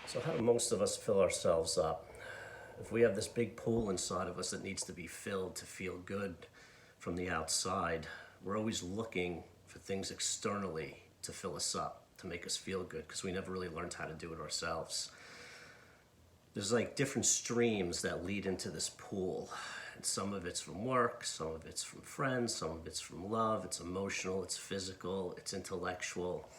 So how do most of us fill ourselves up? If we have this big pool inside of us that needs to be filled to feel good from the outside, we're always looking for things externally to fill us up, to make us feel good, because we never really learned how to do it ourselves. There's like different streams that lead into this pool. And some of it's from work, some of it's from friends, some of it's from love, it's emotional, it's physical, it's intellectual.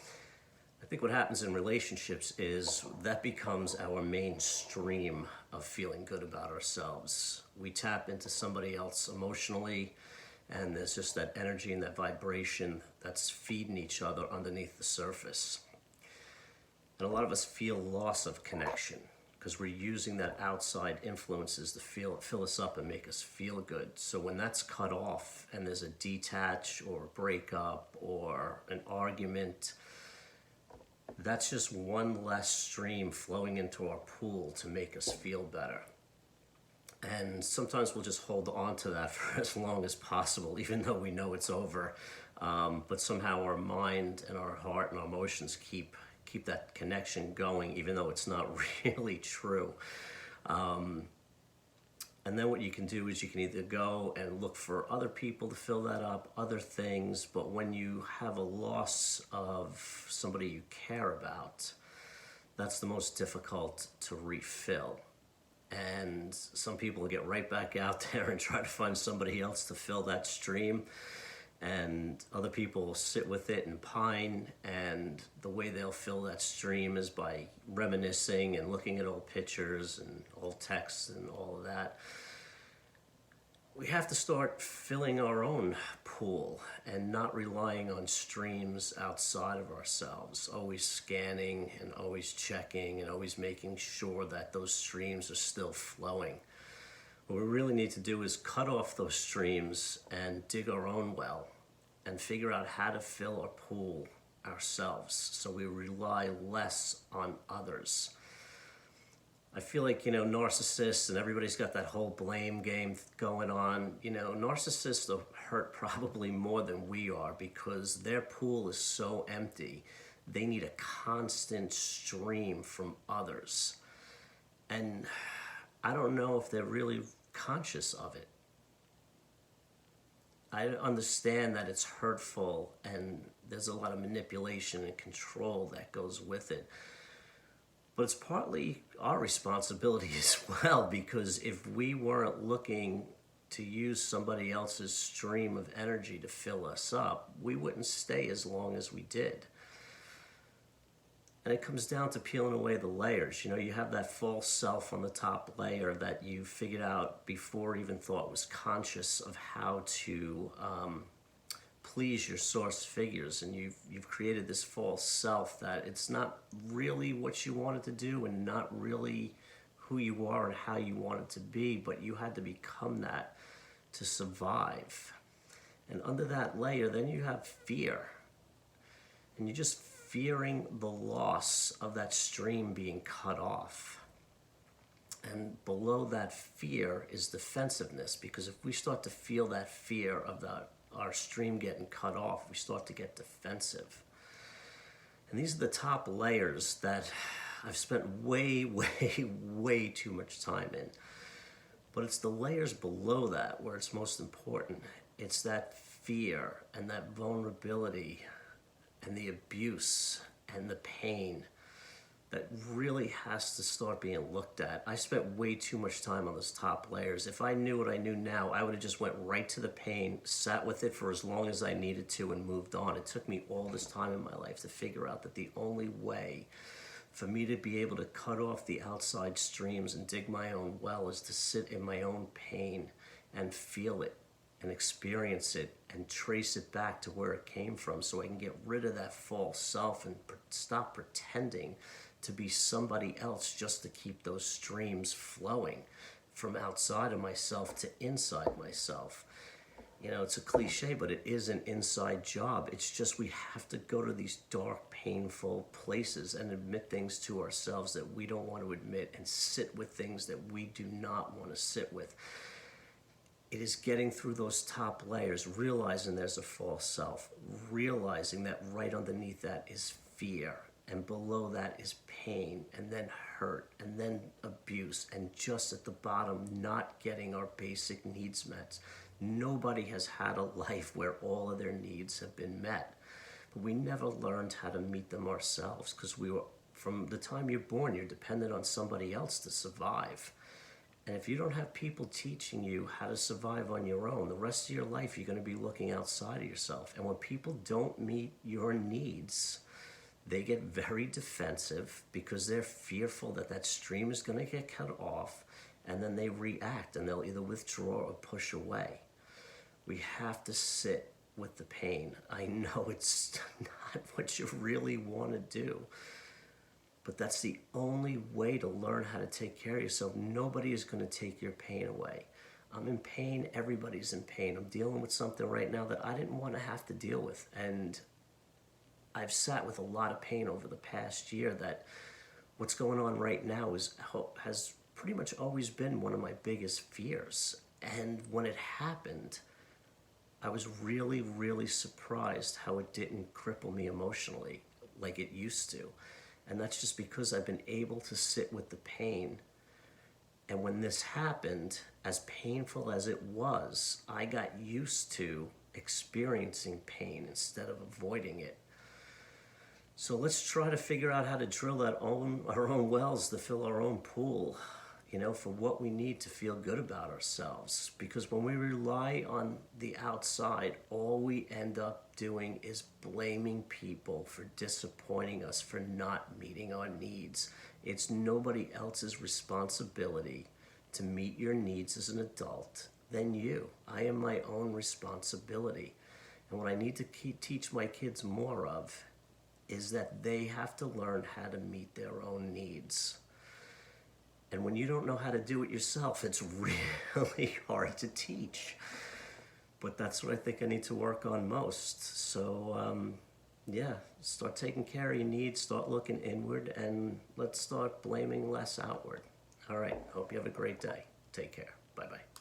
I think what happens in relationships is that becomes our main stream of feeling good about ourselves. We tap into somebody else emotionally, and there's just that energy and that vibration that's feeding each other underneath the surface. And a lot of us feel loss of connection because we're using that outside influences to fill us up and make us feel good. So when that's cut off and there's a detach or a breakup or an argument, that's just one less stream flowing into our pool to make us feel better. And sometimes we'll just hold on to that for as long as possible, even though we know it's over. But somehow our mind and our heart and our emotions keep that connection going, even though it's not really true. And then what you can do is you can either go and look for other people to fill that up, other things, but when you have a loss of somebody you care about, that's the most difficult to refill. And some people get right back out there and try to find somebody else to fill that stream, and other people will sit with it and pine, and the way they'll fill that stream is by reminiscing and looking at old pictures and old texts and all of that. We have to start filling our own pool and not relying on streams outside of ourselves, always scanning and always checking and always making sure that those streams are still flowing. What we really need to do is cut off those streams and dig our own well and figure out how to fill our pool ourselves so we rely less on others. I feel like, narcissists, and everybody's got that whole blame game going on. Narcissists are hurt probably more than we are because their pool is so empty. They need a constant stream from others. And I don't know if they're really conscious of it. I understand that it's hurtful and there's a lot of manipulation and control that goes with it. But it's partly our responsibility as well, because if we weren't looking to use somebody else's stream of energy to fill us up, we wouldn't stay as long as we did. And it comes down to peeling away the layers. You have that false self on the top layer that you figured out before even thought was conscious of how to please your source figures, and you've created this false self that it's not really what you wanted to do and not really who you are and how you want it to be, but you had to become that to survive. And under that layer, then you have fear. And you're just fearing the loss of that stream being cut off. And below that fear is defensiveness, because if we start to feel that fear of our stream getting cut off, we start to get defensive. And these are the top layers that I've spent way too much time in. But it's the layers below that where it's most important. It's that fear and that vulnerability and the abuse and the pain that really has to start being looked at. I spent way too much time on those top layers. If I knew what I knew now, I would have just went right to the pain, sat with it for as long as I needed to, and moved on. It took me all this time in my life to figure out that the only way for me to be able to cut off the outside streams and dig my own well is to sit in my own pain and feel it and experience it and trace it back to where it came from, so I can get rid of that false self and stop pretending to be somebody else just to keep those streams flowing from outside of myself to inside myself. It's a cliche, but it is an inside job. It's just we have to go to these dark, painful places and admit things to ourselves that we don't want to admit, and sit with things that we do not want to sit with. It is getting through those top layers, realizing there's a false self, realizing that right underneath that is fear, and below that is pain, and then hurt, and then abuse, and just at the bottom, not getting our basic needs met. Nobody has had a life where all of their needs have been met. But we never learned how to meet them ourselves, because from the time you're born, you're dependent on somebody else to survive. And if you don't have people teaching you how to survive on your own, the rest of your life you're going to be looking outside of yourself. And when people don't meet your needs, they get very defensive because they're fearful that that stream is going to get cut off, and then they react and they'll either withdraw or push away. We have to sit with the pain. I know it's not what you really want to do, but that's the only way to learn how to take care of yourself. Nobody is going to take your pain away. I'm in pain. Everybody's in pain. I'm dealing with something right now that I didn't want to have to deal with. And I've sat with a lot of pain over the past year that what's going on right now has pretty much always been one of my biggest fears. And when it happened, I was really, really surprised how it didn't cripple me emotionally like it used to. And that's just because I've been able to sit with the pain. And when this happened, as painful as it was, I got used to experiencing pain instead of avoiding it. So let's try to figure out how to drill our own wells to fill our own pool, for what we need to feel good about ourselves. Because when we rely on the outside, all we end up doing is blaming people for disappointing us, for not meeting our needs. It's nobody else's responsibility to meet your needs as an adult than you. I am my own responsibility. And what I need to teach my kids more of is that they have to learn how to meet their own needs. And when you don't know how to do it yourself, it's really hard to teach. But that's what I think I need to work on most. So, start taking care of your needs, start looking inward, and let's start blaming less outward. All right, hope you have a great day. Take care. Bye-bye.